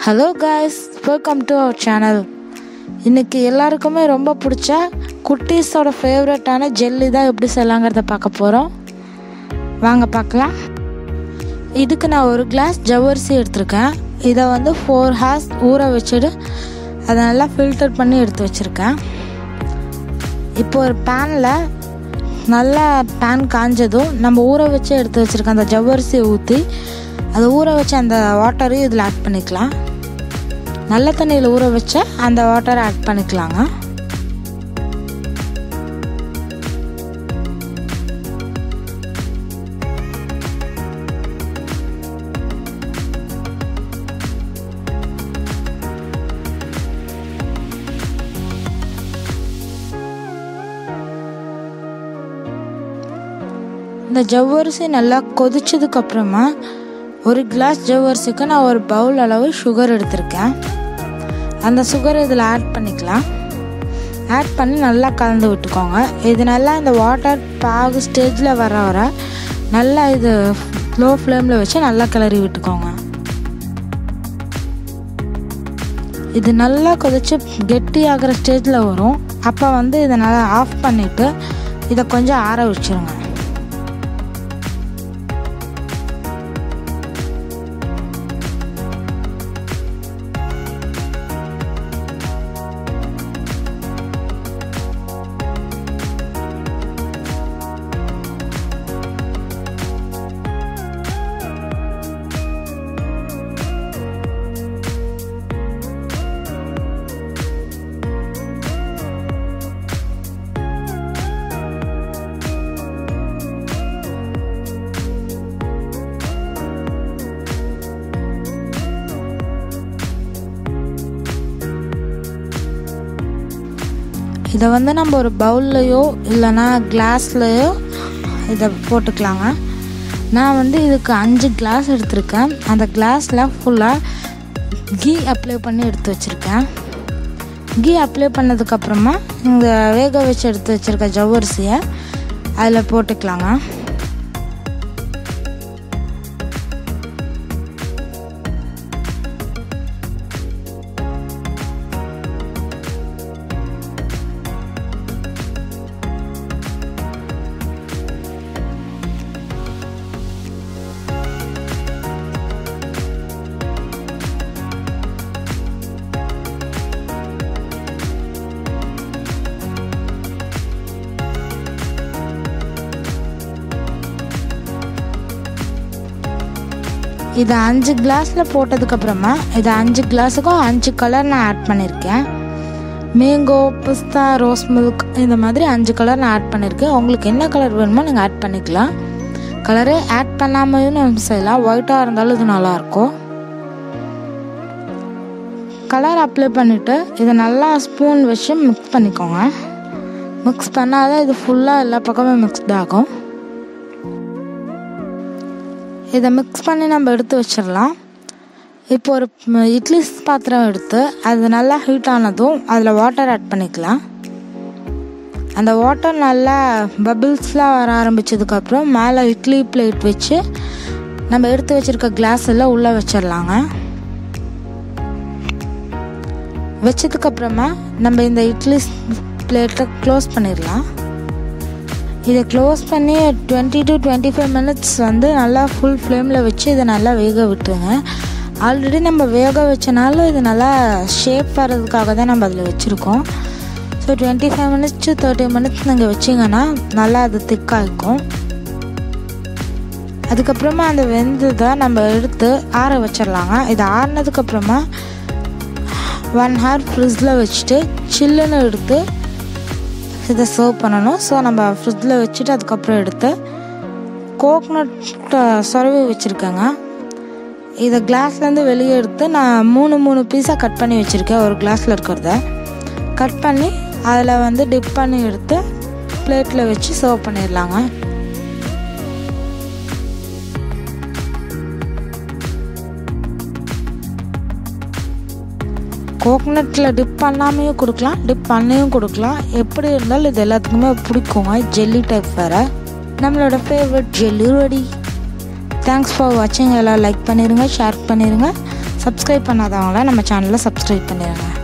Hello guys, welcome to our channel. இன்றைக்கி எல்லாருக்குமே ரொம்ப பிடிச்ச குட்டீஸோட ஃபேவரட்டான ஜெல்லி தான் எப்படி செய்யலாங்கிறத பார்க்க போகிறோம். வாங்க பார்க்கலாம். இதுக்கு நான் ஒரு கிளாஸ் ஜவ்வரிசி எடுத்திருக்கேன். இதை 4 ஹார்ஸ் ஊற வச்சுட்டு அதை நல்லா ஃபில்டர் பண்ணி எடுத்து வச்சுருக்கேன். இப்போ ஒரு பேனில் நல்லா பேன் காஞ்சதும் நம்ம ஊற வச்சு எடுத்து வச்சுருக்க அந்த ஜவ்வரிசியை ஊற்றி அதை ஊற வச்சு அந்த வாட்டரையும் இதில் ஆட் பண்ணிக்கலாம். நல்ல தண்ணியில் ஊற வச்ச அந்த வாட்டரை ஆட் பண்ணிக்கலாங்க. இந்த ஜவ்வரிசி நல்லா கொதிச்சதுக்கு அப்புறமா ஒரு கிளாஸ் ஜவ்வரிசிக்கு நான் ஒரு பவுல் அளவு சுகர் எடுத்திருக்கேன். அந்த சுகர் இதில் ஆட் பண்ணிக்கலாம். ஆட் பண்ணி நல்லா கலந்து விட்டுக்கோங்க. இது நல்லா இந்த வாட்டர் பாகு ஸ்டேஜில் வர நல்லா இது லோ ஃப்ளேமில் வச்சு நல்லா கிளறி விட்டுக்கோங்க. இது நல்லா கொதிச்சு கெட்டி ஆகிற ஸ்டேஜில் வரும். அப்போ இதை நல்லா ஆஃப் பண்ணிவிட்டு இதை கொஞ்சம் ஆற வச்சுருங்க. இதை நம்ம ஒரு பவுல்லையோ இல்லைன்னா கிளாஸ்லையோ இதை போட்டுக்கலாங்க. நான் இதுக்கு 5 கிளாஸ் எடுத்திருக்கேன். அந்த கிளாஸில் ஃபுல்லாக கீ அப்ளை பண்ணி எடுத்து வச்சுருக்கேன். கீ அப்ளை பண்ணதுக்கப்புறமா இந்த வேக வச்சு எடுத்து வச்சுருக்க ஜவ்வரிசியை அதில் போட்டுக்கலாங்க. இதை 5 கிளாஸில் போட்டதுக்கப்புறமா இதை 5 கிளாஸுக்கும் 5 கலர் நான் ஆட் பண்ணியிருக்கேன். மேங்கோ, பிஸ்தா, ரோஸ் மில்க் இந்த மாதிரி 5 கலர் நான் ஆட் பண்ணியிருக்கேன். உங்களுக்கு என்ன கலர் வேணுமோ நீங்கள் ஆட் பண்ணிக்கலாம். கலரே ஆட் பண்ணாமையும் நம்ம செய்யலாம். ஒயிட்டாக இருந்தாலும் இது நல்லாயிருக்கும். கலர் அப்ளை பண்ணிவிட்டு இதை நல்லா ஸ்பூன் வச்சு மிக்ஸ் பண்ணிக்கோங்க. மிக்ஸ் பண்ணால் தான் இது ஃபுல்லாக எல்லா பக்கமும் மிக்ஸ்ட் ஆகும். இதை மிக்ஸ் பண்ணி நம்ம எடுத்து வச்சிடலாம். இப்போ ஒரு இட்லி பாத்திரம் எடுத்து அது நல்லா ஹீட் ஆனதும் அதில் வாட்டர் ஆட் பண்ணிக்கலாம். அந்த வாட்டர் நல்லா பபிள்ஸ்லாம் வர ஆரம்பித்ததுக்கப்புறம் மேலே இட்லி பிளேட் வச்சு நம்ம எடுத்து வச்சுருக்க கிளாஸ் எல்லாம் உள்ளே வச்சிடலாங்க. வச்சதுக்கப்புறமா நம்ம இந்த இட்லி பிளேட்டை க்ளோஸ் பண்ணிடலாம். இதை க்ளோஸ் பண்ணி 20 to 25 மினிட்ஸ் நல்லா ஃபுல் ஃப்ளேமில் வச்சு இதை நல்லா வேக விட்டுருங்க. ஆல்ரெடி நம்ம வேக வச்சனாலும் இது நல்லா ஷேப் வர்றதுக்காக தான் நம்ம அதில் வச்சுருக்கோம். ஸோ 25 மினிட்ஸ் to 30 மினிட்ஸ் நீங்கள் வச்சிங்கன்னா நல்லா அது திக்காகிக்கும். அதுக்கப்புறமா அந்த வெந்ததை நம்ம எடுத்து ஆற வச்சிடலாங்க. இது ஆறினதுக்கப்புறமா 1 ஹவர் ஃப்ரிட்ஜில் வச்சுட்டு சில்லுன்னு எடுத்து இதை சர்வ் பண்ணணும். ஸோ நம்ம ஃப்ரிட்ஜில் வச்சுட்டு அதுக்கப்புறம் எடுத்து கோக்னட் சொரவி வச்சுருக்கேங்க. இதை கிளாஸ்லேருந்து வெளியே எடுத்து நான் 3 பீஸாக கட் பண்ணி வச்சுருக்கேன். ஒரு கிளாஸில் இருக்கிறத கட் பண்ணி அதில் டிப் பண்ணி எடுத்து பிளேட்டில் வச்சு சர்வ் பண்ணிடலாங்க. கோகனட்டில் டிப் பண்ணாமையும் கொடுக்கலாம், டிப் பண்ணியும் கொடுக்கலாம். எப்படி இருந்தாலும் இது எல்லாத்துக்குமே பிடிக்குங்க. ஜெல்லி டைப் வேறு. நம்மளோட favourite jelly ready. Thanks for வாட்சிங். எல்லாம் லைக் பண்ணிடுங்க, ஷேர் பண்ணிடுங்க, சப்ஸ்கிரைப் பண்ணாதவங்கள நம்ம சேனலை சப்ஸ்கிரைப் பண்ணிடுங்க.